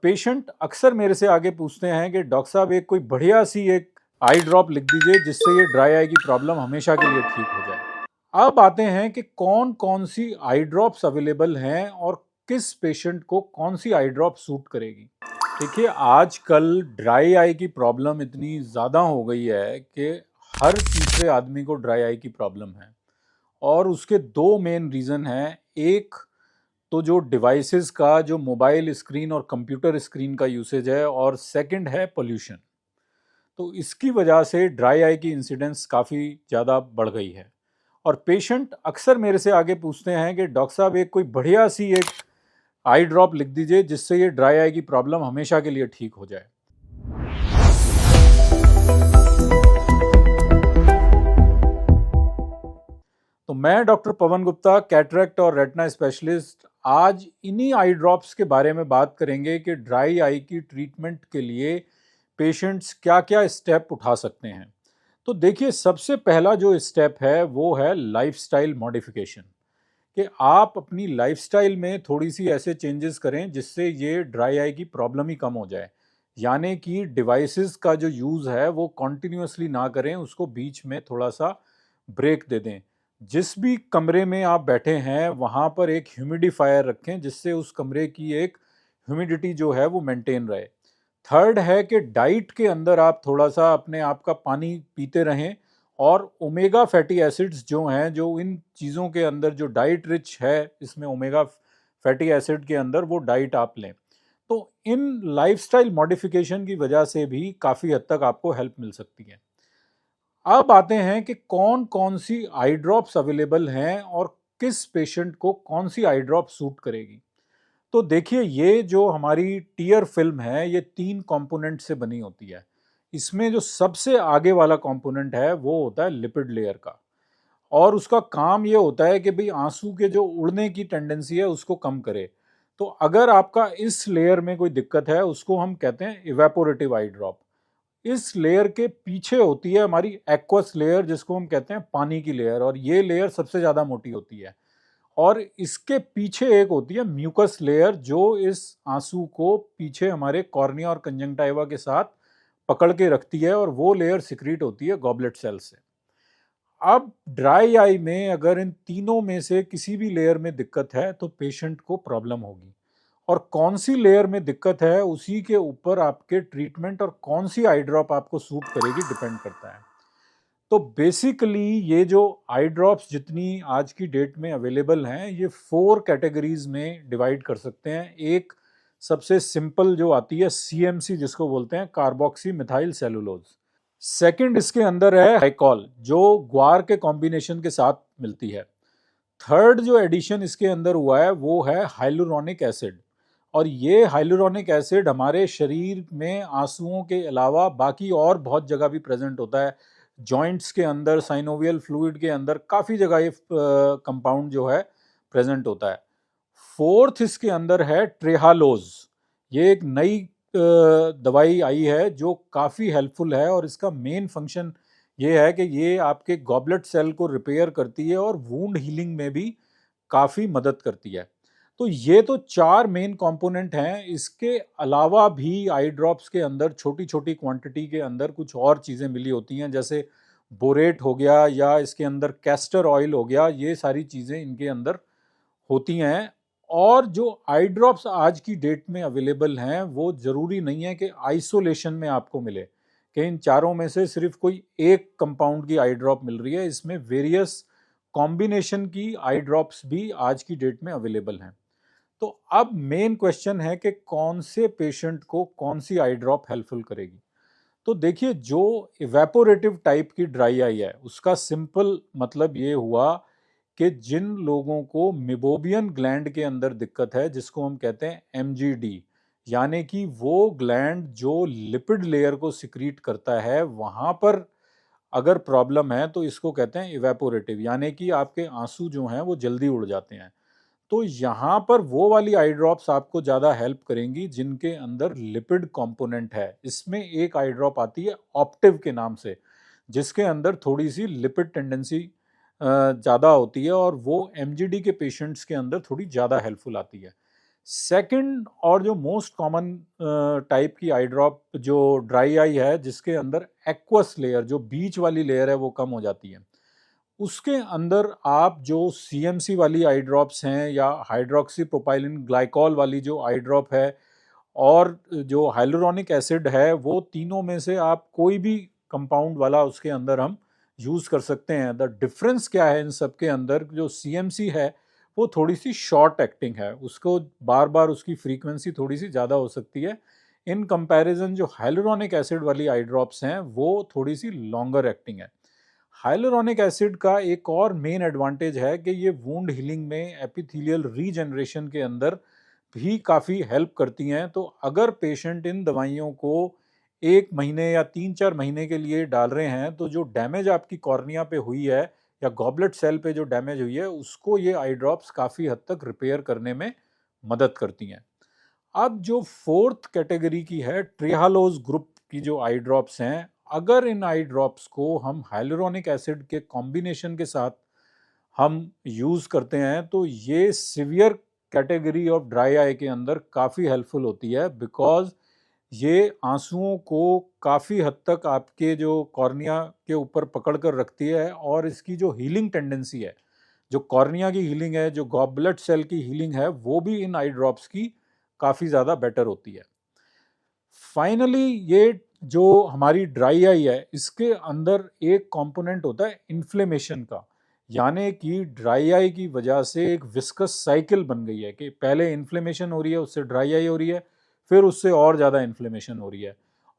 Patient अक्सर मेरे से आगे पूछते हैं कि डॉक्टर साहब एक कोई बढ़िया सी एक आई ड्रॉप लिख दीजिए जिससे ये ड्राई आई की प्रॉब्लम हमेशा के लिए ठीक हो जाए। अब आते हैं कि कौन कौन सी आई ड्रॉप्स अवेलेबल हैं और किस पेशेंट को कौन सी आई ड्रॉप सूट करेगी। देखिए, आजकल ड्राई आई की प्रॉब्लम इतनी ज़्यादा हो गई है कि हर तीसरे आदमी को ड्राई आई की प्रॉब्लम है और उसके दो मेन रीज़न हैं। एक तो जो डिवाइसेस का जो मोबाइल स्क्रीन और कंप्यूटर स्क्रीन का यूसेज है, और सेकंड है पोल्यूशन। तो इसकी वजह से ड्राई आई की इंसिडेंस काफ़ी ज़्यादा बढ़ गई है और पेशेंट अक्सर मेरे से आगे पूछते हैं कि डॉक्टर साहब एक कोई बढ़िया सी एक आई ड्रॉप लिख दीजिए जिससे ये ड्राई आई की प्रॉब्लम हमेशा के लिए ठीक हो जाए। तो मैं डॉक्टर पवन गुप्ता, कैटरेक्ट और रेटिना स्पेशलिस्ट, आज इन्हीं आई ड्रॉप्स के बारे में बात करेंगे कि ड्राई आई की ट्रीटमेंट के लिए पेशेंट्स क्या क्या स्टेप उठा सकते हैं। तो देखिए, सबसे पहला जो स्टेप है वो है लाइफस्टाइल मॉडिफिकेशन, कि आप अपनी लाइफस्टाइल में थोड़ी सी ऐसे चेंजेस करें जिससे ये ड्राई आई की प्रॉब्लम ही कम हो जाए। यानी कि डिवाइसेस का जो यूज़ है वो कॉन्टिन्यूसली ना करें, उसको बीच में थोड़ा सा ब्रेक दे दें। जिस भी कमरे में आप बैठे हैं वहाँ पर एक ह्यूमिडिफायर रखें जिससे उस कमरे की एक ह्यूमिडिटी जो है वो मेंटेन रहे। थर्ड है कि डाइट के अंदर आप थोड़ा सा अपने आप का पानी पीते रहें और ओमेगा फैटी एसिड्स जो हैं, जो इन चीज़ों के अंदर जो डाइट रिच है, इसमें ओमेगा फैटी एसिड के अंदर वो डाइट आप लें। तो इन लाइफस्टाइल मॉडिफिकेशन की वजह से भी काफ़ी हद तक आपको हेल्प मिल सकती है। अब आते हैं कि कौन कौन सी आई ड्रॉप्स अवेलेबल हैं और किस पेशेंट को कौन सी आई ड्रॉप सूट करेगी। तो देखिए, ये जो हमारी टीयर फिल्म है ये 3 कंपोनेंट से बनी होती है। इसमें जो सबसे आगे वाला कंपोनेंट है वो होता है लिपिड लेयर का, और उसका काम ये होता है कि भाई आंसू के जो उड़ने की टेंडेंसी है उसको कम करे। तो अगर आपका इस लेयर में कोई दिक्कत है उसको हम कहते हैं इवेपोरेटिव आई ड्रॉप। इस लेयर के पीछे होती है हमारी एक्वस लेयर जिसको हम कहते हैं पानी की लेयर, और ये लेयर सबसे ज़्यादा मोटी होती है। और इसके पीछे एक होती है म्यूकस लेयर जो इस आंसू को पीछे हमारे कॉर्निया और कंजंक्टाइवा के साथ पकड़ के रखती है, और वो लेयर सिक्रीट होती है गॉबलेट सेल से। अब ड्राई आई में अगर इन तीनों में से किसी भी लेयर में दिक्कत है तो पेशेंट को प्रॉब्लम होगी, और कौन सी लेयर में दिक्कत है उसी के ऊपर आपके ट्रीटमेंट और कौन सी आई ड्रॉप आपको सूट करेगी डिपेंड करता है। तो बेसिकली ये जो आई ड्रॉप्स जितनी आज की डेट में अवेलेबल हैं ये 4 कैटेगरीज में डिवाइड कर सकते हैं। एक सबसे सिंपल जो आती है सीएमसी जिसको बोलते हैं, कार्बोक्सी मिथाइल सेलुलोज। सेकंड इसके अंदर है हाइकॉल जो ग्वार के कॉम्बिनेशन के साथ मिलती है। थर्ड जो एडिशन इसके अंदर हुआ है वो है हाइलुरोनिक एसिड, और ये हाइलुरोनिक एसिड हमारे शरीर में आंसुओं के अलावा बाकी और बहुत जगह भी प्रेजेंट होता है। जॉइंट्स के अंदर, साइनोवियल फ्लूइड के अंदर काफ़ी जगह ये कंपाउंड जो है प्रेजेंट होता है। फोर्थ इसके अंदर है ट्रेहालोज। ये एक नई दवाई आई है जो काफ़ी हेल्पफुल है, और इसका मेन फंक्शन ये है कि ये आपके गॉबलेट सेल को रिपेयर करती है और वूंड हीलिंग में भी काफ़ी मदद करती है। तो ये तो 4 मेन कंपोनेंट हैं। इसके अलावा भी आई ड्रॉप्स के अंदर छोटी छोटी क्वांटिटी के अंदर कुछ और चीज़ें मिली होती हैं, जैसे बोरेट हो गया या इसके अंदर कैस्टर ऑयल हो गया, ये सारी चीज़ें इनके अंदर होती हैं। और जो आई ड्रॉप्स आज की डेट में अवेलेबल हैं वो ज़रूरी नहीं है कि आइसोलेशन में आपको मिले, कि इन चारों में से सिर्फ कोई एक कंपाउंड की आई ड्रॉप मिल रही है। इसमें वेरियस कॉम्बिनेशन की आई ड्रॉप्स भी आज की डेट में अवेलेबल हैं। तो अब मेन क्वेश्चन है कि कौन से पेशेंट को कौन सी आई ड्रॉप हेल्पफुल करेगी। तो देखिए, जो इवेपोरेटिव टाइप की ड्राई आई है उसका सिंपल मतलब ये हुआ कि जिन लोगों को मिबोबियन ग्लैंड के अंदर दिक्कत है जिसको हम कहते हैं एमजीडी, यानी कि वो ग्लैंड जो लिपिड लेयर को सिक्रीट करता है, वहाँ पर अगर प्रॉब्लम है तो इसको कहते हैं इवेपोरेटिव, यानी कि आपके आंसू जो हैं वो जल्दी उड़ जाते हैं। तो यहाँ पर वो वाली आई ड्रॉप्स आपको ज़्यादा हेल्प करेंगी जिनके अंदर लिपिड कंपोनेंट है। इसमें एक आई ड्रॉप आती है ऑप्टिव के नाम से, जिसके अंदर थोड़ी सी लिपिड टेंडेंसी ज़्यादा होती है, और वो एमजीडी के पेशेंट्स के अंदर थोड़ी ज़्यादा हेल्पफुल आती है। सेकंड और जो मोस्ट कॉमन टाइप की आई ड्रॉप जो ड्राई आई है, जिसके अंदर एक्वस लेयर, जो बीच वाली लेयर है, वो कम हो जाती है, उसके अंदर आप जो सीएमसी वाली आई ड्रॉप्स हैं या हाइड्रोक्सी प्रोपाइलिन ग्लाइकॉल वाली जो आई ड्रॉप है और जो हाइलुरोनिक एसिड है, वो तीनों में से आप कोई भी कंपाउंड वाला उसके अंदर हम यूज़ कर सकते हैं। द डिफरेंस क्या है इन सब के अंदर, जो सीएमसी है वो थोड़ी सी शॉर्ट एक्टिंग है, उसको बार बार उसकी फ्रीक्वेंसी थोड़ी सी ज़्यादा हो सकती है। इन कंपैरिजन जो हाइलुरोनिक एसिड वाली आई ड्रॉप्स हैं वो थोड़ी सी लॉन्गर एक्टिंग है। हाइलुरोनिक एसिड का एक और मेन एडवांटेज है कि ये वुंड हीलिंग में, एपिथेलियल रीजनरेशन के अंदर भी काफ़ी हेल्प करती हैं। तो अगर पेशेंट इन दवाइयों को 1 महीने या 3-4 महीने के लिए डाल रहे हैं, तो जो डैमेज आपकी कॉर्निया पे हुई है या गॉबलेट सेल पे जो डैमेज हुई है, उसको ये आई ड्रॉप्स काफ़ी हद तक रिपेयर करने में मदद करती हैं। अब जो फोर्थ कैटेगरी की है, ट्रिहालोज ग्रुप की जो आई ड्रॉप्स हैं, अगर इन आई ड्रॉप्स को हम हाइलुरोनिक एसिड के कॉम्बिनेशन के साथ हम यूज़ करते हैं, तो ये severe category of dry eye के अंदर काफ़ी हेल्पफुल होती है, बिकॉज ये आंसुओं को काफ़ी हद तक आपके जो कॉर्निया के ऊपर पकड़ कर रखती है और इसकी जो हीलिंग टेंडेंसी है, जो कॉर्निया की हीलिंग है, जो गॉबलेट सेल की हीलिंग है, वो भी इन आई ड्रॉप्स की काफ़ी ज़्यादा बेटर होती है। फाइनली ये जो हमारी ड्राई आई है, इसके अंदर एक कंपोनेंट होता है इन्फ्लेमेशन का, यानी कि ड्राई आई की वजह से एक विस्कस साइकिल बन गई है कि पहले इन्फ्लेमेशन हो रही है, उससे ड्राई आई हो रही है, फिर उससे और ज़्यादा इन्फ्लेमेशन हो रही है।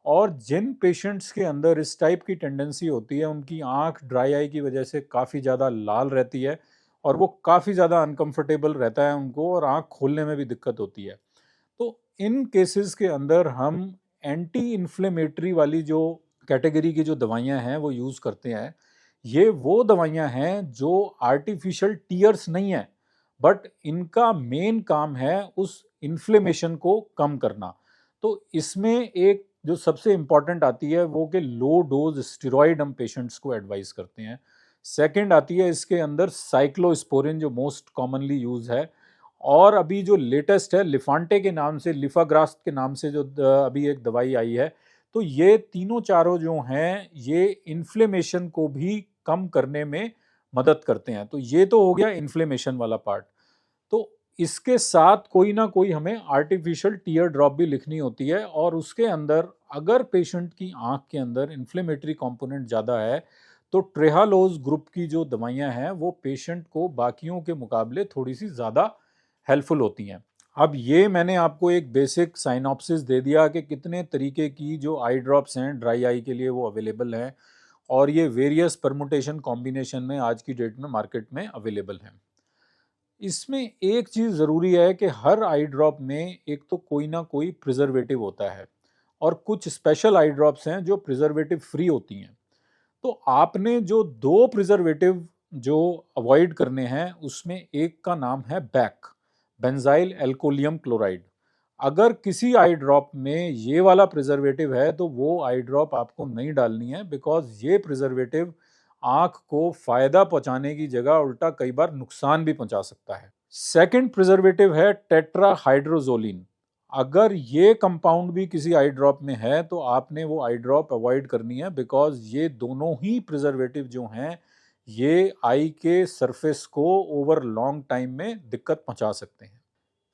और जिन पेशेंट्स के अंदर इस टाइप की टेंडेंसी होती है, उनकी आंख ड्राई आई की वजह से काफ़ी ज़्यादा लाल रहती है और वो काफ़ी ज़्यादा अनकंफर्टेबल रहता है उनको, और आंख खोलने में भी दिक्कत होती है। तो इन केसेस के अंदर हम एंटी इन्फ्लेमेटरी वाली जो कैटेगरी की जो दवाइयां हैं वो यूज़ करते हैं। ये वो दवाइयां हैं जो आर्टिफिशियल टीयर्स नहीं है, बट इनका मेन काम है उस इन्फ्लेमेशन को कम करना। तो इसमें एक जो सबसे इम्पॉर्टेंट आती है वो कि लो डोज स्टेरॉइड हम पेशेंट्स को एडवाइस करते हैं। सेकंड आती है इसके अंदर साइक्लोस्पोरिन, जो मोस्ट कॉमनली यूज है। और अभी जो लेटेस्ट है, लिफांटे के नाम से, लिफाग्रास्ट के नाम से जो अभी एक दवाई आई है, तो ये तीनों चारों जो हैं ये इन्फ्लेमेशन को भी कम करने में मदद करते हैं। तो ये तो हो गया इन्फ्लेमेशन वाला पार्ट। तो इसके साथ कोई ना कोई हमें आर्टिफिशियल टीयर ड्रॉप भी लिखनी होती है, और उसके अंदर अगर पेशेंट की आंख के अंदर इन्फ्लेमेटरी कंपोनेंट ज़्यादा है, तो ट्रेहालोज ग्रुप की जो दवाइयां हैं वो पेशेंट को बाकियों के मुकाबले थोड़ी सी ज़्यादा हेल्पफुल होती हैं। अब ये मैंने आपको एक बेसिक साइनॉप्सिस दे दिया कि कितने तरीके की जो आई ड्रॉप्स हैं ड्राई आई के लिए वो अवेलेबल हैं, और ये वेरियस परमुटेशन कॉम्बिनेशन में आज की डेट में मार्केट में अवेलेबल हैं। इसमें एक चीज़ ज़रूरी है कि हर आई ड्रॉप में एक तो कोई ना कोई प्रिजर्वेटिव होता है, और कुछ स्पेशल आई ड्रॉप्स हैं जो प्रिजर्वेटिव फ्री होती हैं। तो आपने जो दो प्रिजर्वेटिव जो अवॉइड करने हैं, उसमें एक का नाम है बैक, बेंजाइल एल्कोलियम क्लोराइड। अगर किसी आई ड्रॉप में ये वाला प्रिजर्वेटिव है तो वो आई ड्रॉप आपको नहीं डालनी है, बिकॉज ये प्रिजर्वेटिव आंख को फायदा पहुंचाने की जगह उल्टा कई बार नुकसान भी पहुंचा सकता है। सेकंड प्रिजर्वेटिव है टेट्राहाइड्रोजोलिन। अगर ये कंपाउंड भी किसी आई ड्रॉप में है तो आपने वो आई ड्रॉप अवॉइड करनी है, बिकॉज ये दोनों ही प्रिजर्वेटिव जो हैं ये आई के सरफेस को ओवर लॉन्ग टाइम में दिक्कत पहुंचा सकते हैं।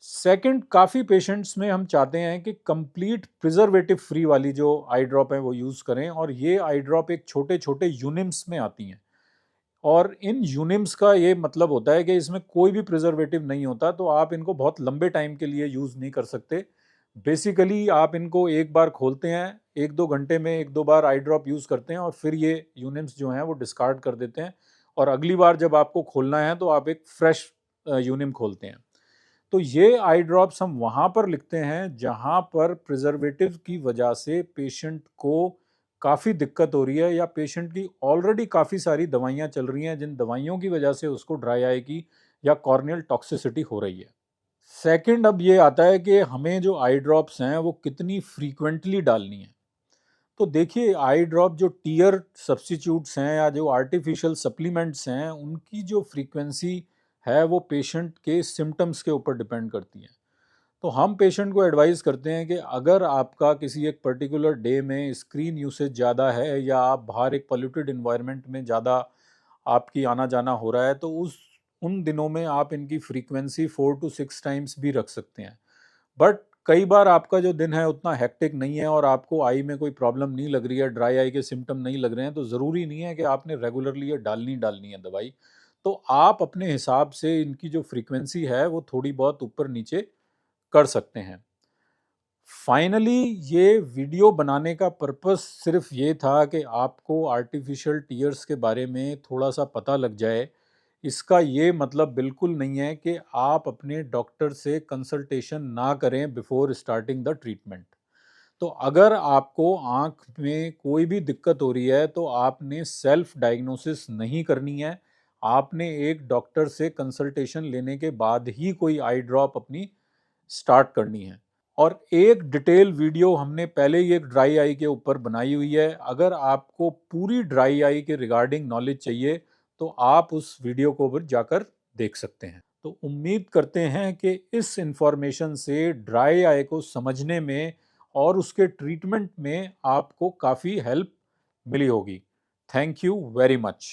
सेकंड, काफ़ी पेशेंट्स में हम चाहते हैं कि कंप्लीट प्रिजर्वेटिव फ्री वाली जो आई ड्रॉप है वो यूज़ करें, और ये आई ड्रॉप एक छोटे छोटे यूनिम्स में आती हैं। और इन यूनिम्स का ये मतलब होता है कि इसमें कोई भी प्रिजर्वेटिव नहीं होता, तो आप इनको बहुत लंबे टाइम के लिए यूज़ नहीं कर सकते। बेसिकली आप इनको एक बार खोलते हैं, 1-2 घंटे में 1-2 बार आई ड्रॉप यूज़ करते हैं, और फिर ये यूनिम्स जो हैं वो डिस्कार्ड कर देते हैं, और अगली बार जब आपको खोलना है तो आप एक फ्रेश यूनिम खोलते हैं। तो ये आई ड्रॉप्स हम वहाँ पर लिखते हैं जहाँ पर प्रिजर्वेटिव की वजह से पेशेंट को काफ़ी दिक्कत हो रही है, या पेशेंट की ऑलरेडी काफ़ी सारी दवाइयाँ चल रही हैं जिन दवाइयों की वजह से उसको ड्राई आई की या कॉर्नियल टॉक्सिसिटी हो रही है। सेकंड, अब ये आता है कि हमें जो आई ड्रॉप्स हैं वो कितनी फ्रीक्वेंटली डालनी है। तो देखिए, आई ड्रॉप जो टीयर सब्स्टिट्यूट्स हैं या जो आर्टिफिशियल सप्लीमेंट्स हैं, उनकी जो फ्रीक्वेंसी है वो पेशेंट के सिम्टम्स के ऊपर डिपेंड करती है। तो हम पेशेंट को एडवाइस करते हैं कि अगर आपका किसी एक पर्टिकुलर डे में स्क्रीन यूसेज ज़्यादा है या आप बाहर एक पोल्यूटेड इन्वायरमेंट में ज़्यादा आपकी आना जाना हो रहा है, तो उन दिनों में आप इनकी फ्रीक्वेंसी 4 to 6 टाइम्स भी रख सकते हैं। बट कई बार आपका जो दिन है उतना हेक्टिक नहीं है और आपको आई में कोई प्रॉब्लम नहीं लग रही है, ड्राई आई के सिम्टम नहीं लग रहे हैं, तो ज़रूरी नहीं है कि आपने रेगुलरली ये डालनी है दवाई। तो आप अपने हिसाब से इनकी जो फ्रीक्वेंसी है वो थोड़ी बहुत ऊपर नीचे कर सकते हैं। फाइनली ये वीडियो बनाने का पर्पस सिर्फ ये था कि आपको आर्टिफिशियल टीयर्स के बारे में थोड़ा सा पता लग जाए। इसका ये मतलब बिल्कुल नहीं है कि आप अपने डॉक्टर से कंसल्टेशन ना करें बिफोर स्टार्टिंग द ट्रीटमेंट। तो अगर आपको आँख में कोई भी दिक्कत हो रही है तो आपने सेल्फ डायग्नोसिस नहीं करनी है। आपने एक डॉक्टर से कंसल्टेशन लेने के बाद ही कोई आई ड्रॉप अपनी स्टार्ट करनी है। और एक डिटेल वीडियो हमने पहले ही एक ड्राई आई के ऊपर बनाई हुई है। अगर आपको पूरी ड्राई आई के रिगार्डिंग नॉलेज चाहिए तो आप उस वीडियो को भी जाकर देख सकते हैं। तो उम्मीद करते हैं कि इस इंफॉर्मेशन से ड्राई आई को समझने में और उसके ट्रीटमेंट में आपको काफ़ी हेल्प मिली होगी। Thank you very much.